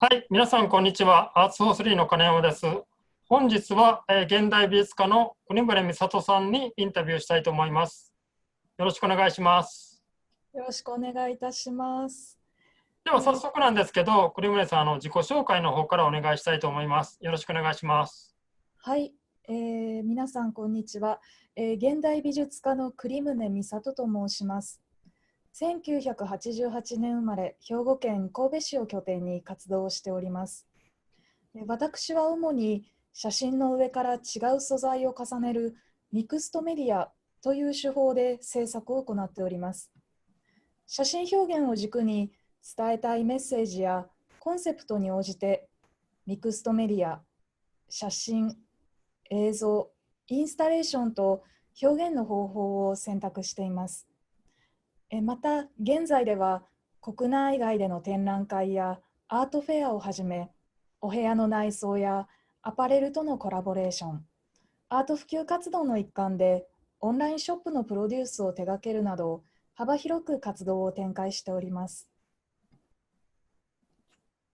はい、皆さんこんにちは。アーツフォースリーの金山です。本日は、現代美術家の国村美里さんにインタビューしたいと思います。よろしくお願いします。よろしくお願いいたします。では早速なんですけど、国村さん、自己紹介の方からお願いしたいと思います。よろしくお願いします。はい、皆さんこんにちは、現代美術家の栗宗美里と申します。1988年生まれ、兵庫県神戸市を拠点に活動をしております。私は主に写真の上から違う素材を重ねるミクストメディアという手法で制作を行っております。写真表現を軸に伝えたいメッセージやコンセプトに応じてミクストメディア、写真、映像、インスタレーションと表現の方法を選択しています。また、現在では国内外での展覧会やアートフェアをはじめ、お部屋の内装やアパレルとのコラボレーション、アート普及活動の一環でオンラインショップのプロデュースを手掛けるなど、幅広く活動を展開しております。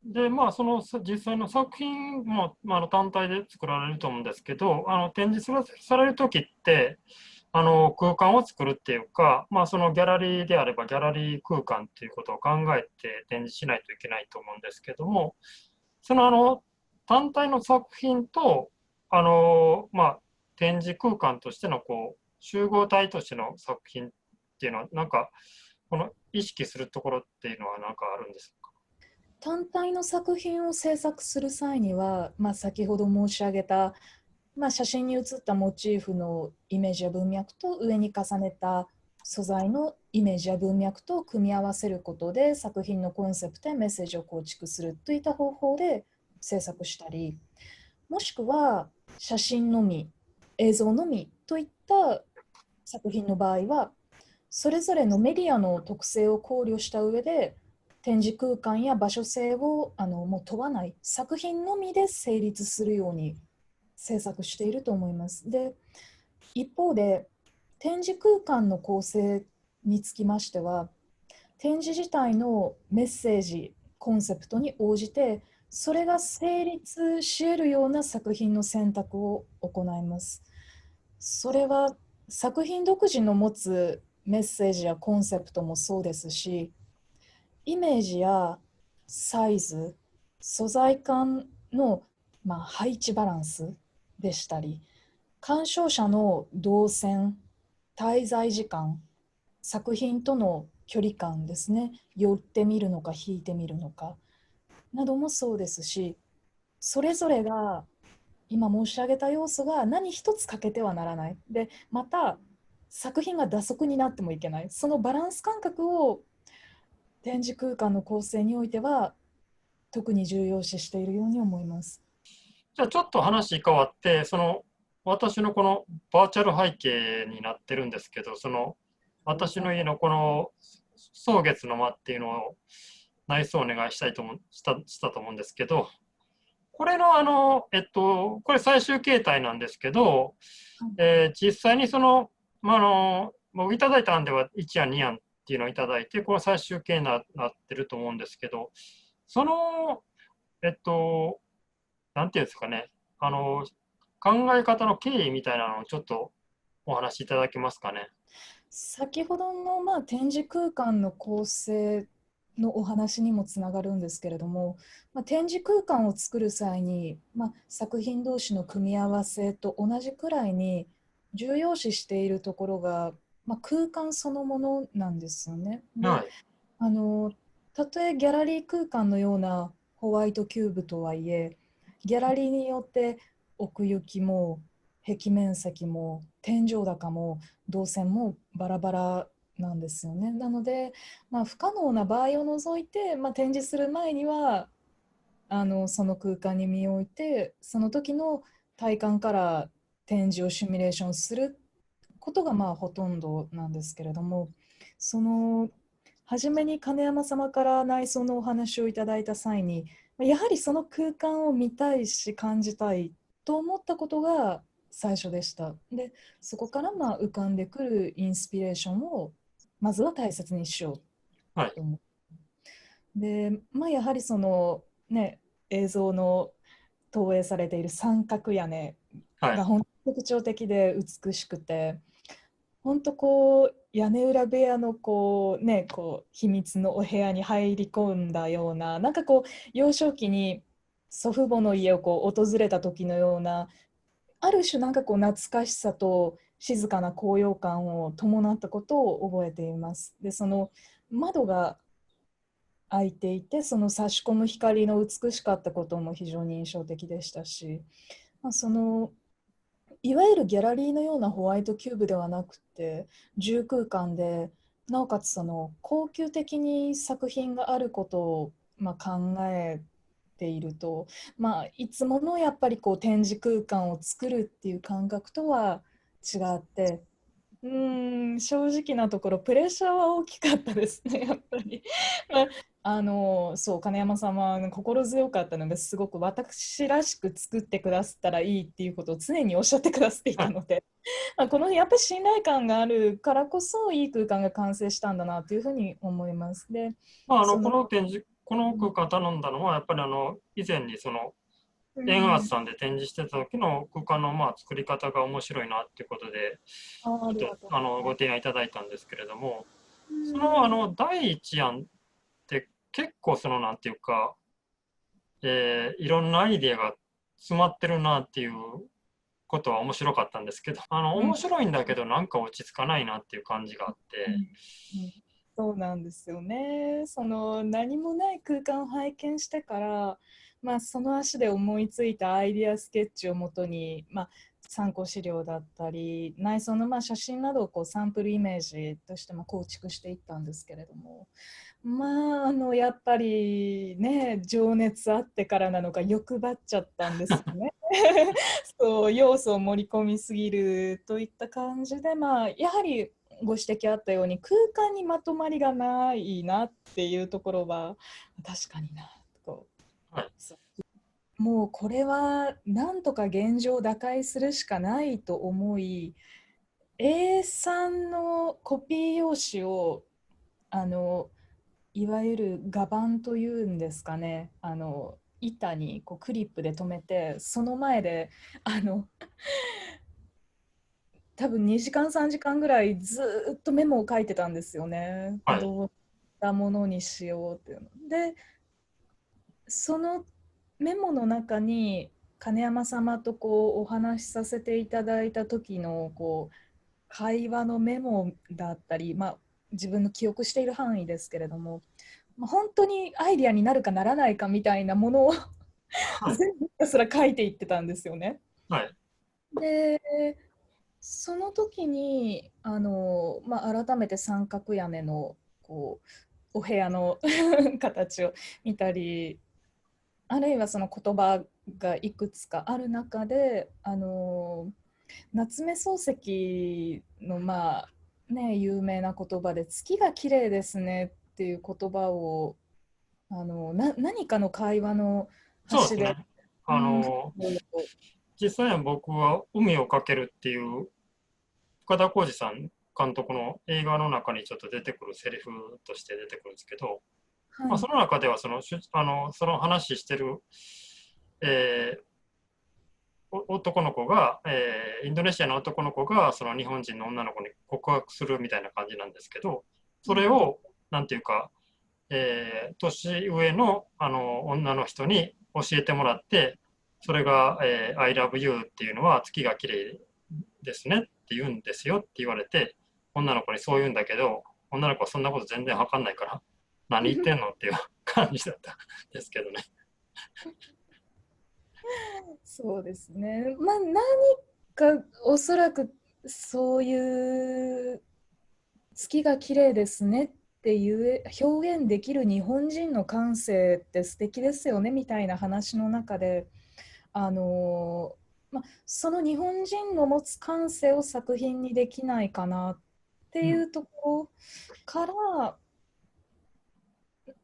で、その実際の作品も、単体で作られると思うんですけど、展示されるときって、空間を作るっていうか、そのギャラリーであればギャラリー空間っていうことを考えて展示しないといけないと思うんですけども、その単体の作品と、展示空間としての集合体としての作品っていうのは、この意識するところっていうのは何かあるんですか？単体の作品を制作する際には、先ほど申し上げた、写真に写ったモチーフのイメージや文脈と上に重ねた素材のイメージや文脈と組み合わせることで作品のコンセプトやメッセージを構築するといった方法で制作したり、もしくは写真のみ、映像のみといった作品の場合は、それぞれのメディアの特性を考慮した上で、展示空間や場所性をもう問わない作品のみで成立するように制作していると思います。で、一方で、展示空間の構成につきましては、展示自体のメッセージ、コンセプトに応じて、それが成立し得るような作品の選択を行います。それは作品独自の持つメッセージやコンセプトもそうですし、イメージやサイズ、素材感の、配置バランスでしたり、鑑賞者の動線、滞在時間、作品との距離感ですね、寄ってみるのか引いてみるのかなどもそうですし、それぞれが今申し上げた要素が何一つ欠けてはならない。で、また作品が蛇足になってもいけない。そのバランス感覚を展示空間の構成においては特に重要視しているように思います。じゃあちょっと話変わって、私のこのバーチャル背景になってるんですけど、私の家のこの草月の間っていうのを内装お願いしたいとしたと思うんですけど、これのこれ最終形態なんですけど、実際に僕いただいた案では1案、2案っていうのをいただいて、これ最終形になってると思うんですけど、その、えっと、なんていうんですかね、あの、考え方の経緯みたいなのをちょっとお話しいただけますかね。先ほどの、展示空間の構成のお話にもつながるんですけれども、展示空間を作る際に、作品同士の組み合わせと同じくらいに重要視しているところが、空間そのものなんですよね。で、はい。あのたとえギャラリー空間のようなホワイトキューブとはいえ、ギャラリーによって奥行きも壁面積も天井高も動線もバラバラなんですよね。なので、不可能な場合を除いて、展示する前にはその空間に身を置いて、その時の体感から展示をシミュレーションすることがほとんどなんですけれども、その初めに金山様から内装のお話をいただいた際に、やはりその空間を見たいし感じたいと思ったことが最初でした。で、そこから浮かんでくるインスピレーションをまずは大切にしようはい。と思う。で、やはりそのね、映像の投影されている三角屋根はい。が本当に特徴的で美しくて、本当こう屋根裏部屋のこうね、こう秘密のお部屋に入り込んだような、なんかこう幼少期に祖父母の家をこう訪れた時のような、ある種なんかこう懐かしさと静かな高揚感を伴ったことを覚えています。で、その窓が開いていて、その差し込む光の美しかったことも非常に印象的でしたし、そのいわゆるギャラリーのようなホワイトキューブではなくて、重空間で、なおかつその恒久的に作品があることを、考えていると、いつものやっぱりこう展示空間を作るっていう感覚とは違って、正直なところ、プレッシャーは大きかったですね、やっぱり。まあ、そう、金山さんは心強かったので、すごく私らしく作ってくださったらいいっていうことを常におっしゃってくださっていはい。たので、このやっぱり信頼感があるからこそ、いい空間が完成したんだなというふうに思います。で、こその、の展示、このうん空間頼んだのは、やっぱり以前に円滑さんで展示してた時の空間の作り方が面白いなっていうことで、ありちょっとがとうございます。ご提案いただいたんですけれども、うん第一案って結構なんていうか、いろんなアイデアが詰まってるなっていうことは面白かったんですけど、うん面白いんだけどなんか落ち着かないなっていう感じがあって、うんうんそうなんですよね。その何もない空間を拝見してから、その足で思いついたアイディアスケッチをもとに、参考資料だったり内装の写真などをこうサンプルイメージとしても構築していったんですけれども、やっぱりね、情熱あってからなのか欲張っちゃったんですよね。そう要素を盛り込みすぎるといった感じで、やはりご指摘あったように空間にまとまりがないなっていうところは確かになと。はい、そうもうこれはなんとか現状を打開するしかないと思い、 A3 のコピー用紙をあのいわゆる画板というんですかね、板にこうクリップで留めて、その前であの多分2時間3時間ぐらいずっとメモを書いてたんですよね。はい、どういったものにしようっていうので、そのメモの中に金山様とこうお話しさせていただいた時のこう会話のメモだったり、自分の記憶している範囲ですけれども、本当にアイディアになるかならないかみたいなものをはい、全部ひたすら書いていってたんですよね。はい、で、その時に改めて三角屋根のこうお部屋の形を見たり、あるいはその言葉がいくつかある中で、夏目漱石の有名な言葉で「月が綺麗ですね」っていう言葉を何かの会話の端で、そうですね。うん、実際は僕は海をかけるっていう深田浩二さん監督の映画の中にちょっと出てくるセリフとして出てくるんですけど、そはい、の中ではその話してる、え男の子が、インドネシアの男の子がその日本人の女の子に告白するみたいな感じなんですけど、それをなんていうか、年上の女の人に教えてもらって、それが、I love you っていうのは月が綺麗ですねって言うんですよって言われて、女の子にそう言うんだけど、女の子はそんなこと全然わかんないから、何言ってんのっていう感じだったんですけどね。そうですね。何かおそらくそういう月が綺麗ですねっていう表現できる日本人の感性って素敵ですよねみたいな話の中で、その日本人の持つ感性を作品にできないかなってうん、いうところから、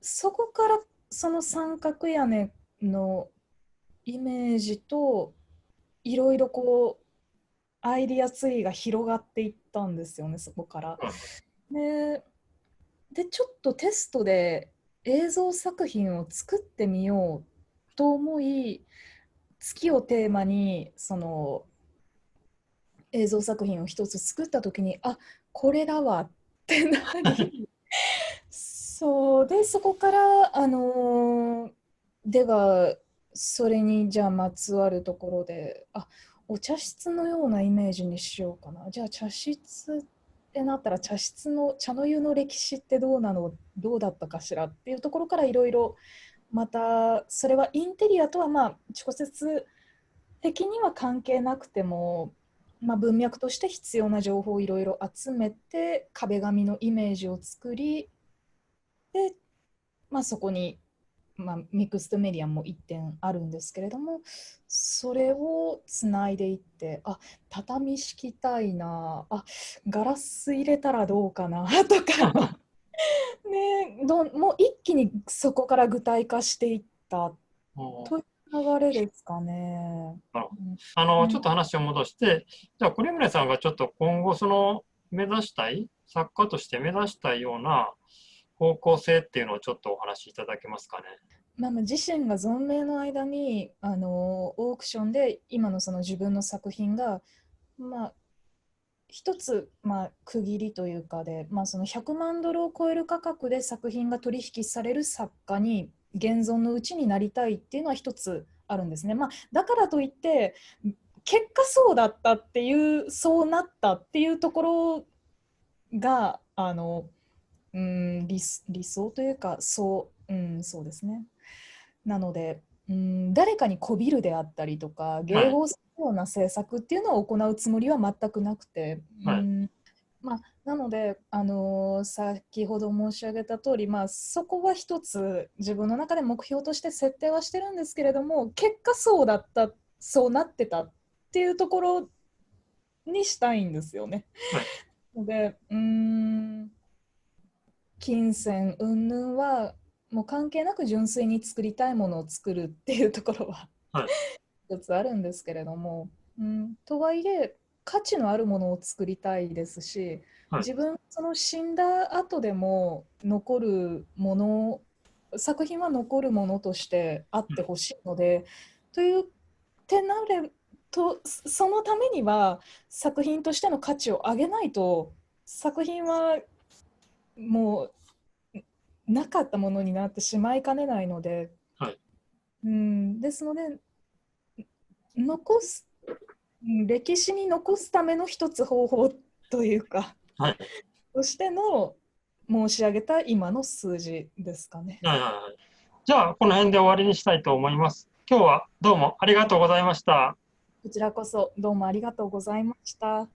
そこからその三角屋根のイメージといろいろこうアイディアツリーが広がっていったんですよね、そこから。で、ちょっとテストで映像作品を作ってみようっと思い、月をテーマにその映像作品を一つ作った時に、あ、これだわってなり、そうで、そこからではそれにじゃあまつわるところで、あ、お茶室のようなイメージにしようかな。じゃあ茶室ってなったら茶室の茶の湯の歴史ってどうだったかしらっていうところからいろいろ、またそれはインテリアとはまあ直接的には関係なくても、まあ、文脈として必要な情報をいろいろ集めて壁紙のイメージを作り、で、まあ、そこに、まあ、ミクストメディアも1点あるんですけれども、それをつないでいって、あ、畳敷きたいなあ、ガラス入れたらどうかなとかね、もう一気にそこから具体化していったという流れですかね。なるほど。うん、ちょっと話を戻して、じゃあ、栗村さんがちょっと今後、目指したい、作家として目指したいような方向性っていうのをちょっとお話しいただけますかね。まあ自身が存命の間にオークションで今のその自分の作品が、まあ、一つ、まあ、区切りというかで、まあ、その100万ドルを超える価格で作品が取引される作家に現存のうちになりたいっていうのは一つあるんですね。まあ、だからといって結果そうだったっていうそうなったっていうところが理想というかそうですね。なので、誰かにこびるであったりとか、はい。迎合するような政策っていうのを行うつもりは全くなくて、はい。まあ、なので、先ほど申し上げた通り、まあ、そこは一つ自分の中で目標として設定はしてるんですけれども、結果そうだった、そうなってたっていうところにしたいんですよね。はい。ので、金銭云々はもう関係なく純粋に作りたいものを作るっていうところははい。一つあるんですけれども、とはいえ価値のあるものを作りたいですし、はい。自分その死んだ後でも残るもの、作品は残るものとしてあってほしいので、というてなると、そのためには作品としての価値を上げないと、作品はもうなかったものになってしまいかねないので、はい。ですので、残す、歴史に残すための一つ方法というか、はい。としての申し上げた今の数字ですかね。はい。はい。じゃあ、この辺で終わりにしたいと思います。今日はどうもありがとうございました。こちらこそどうもありがとうございました。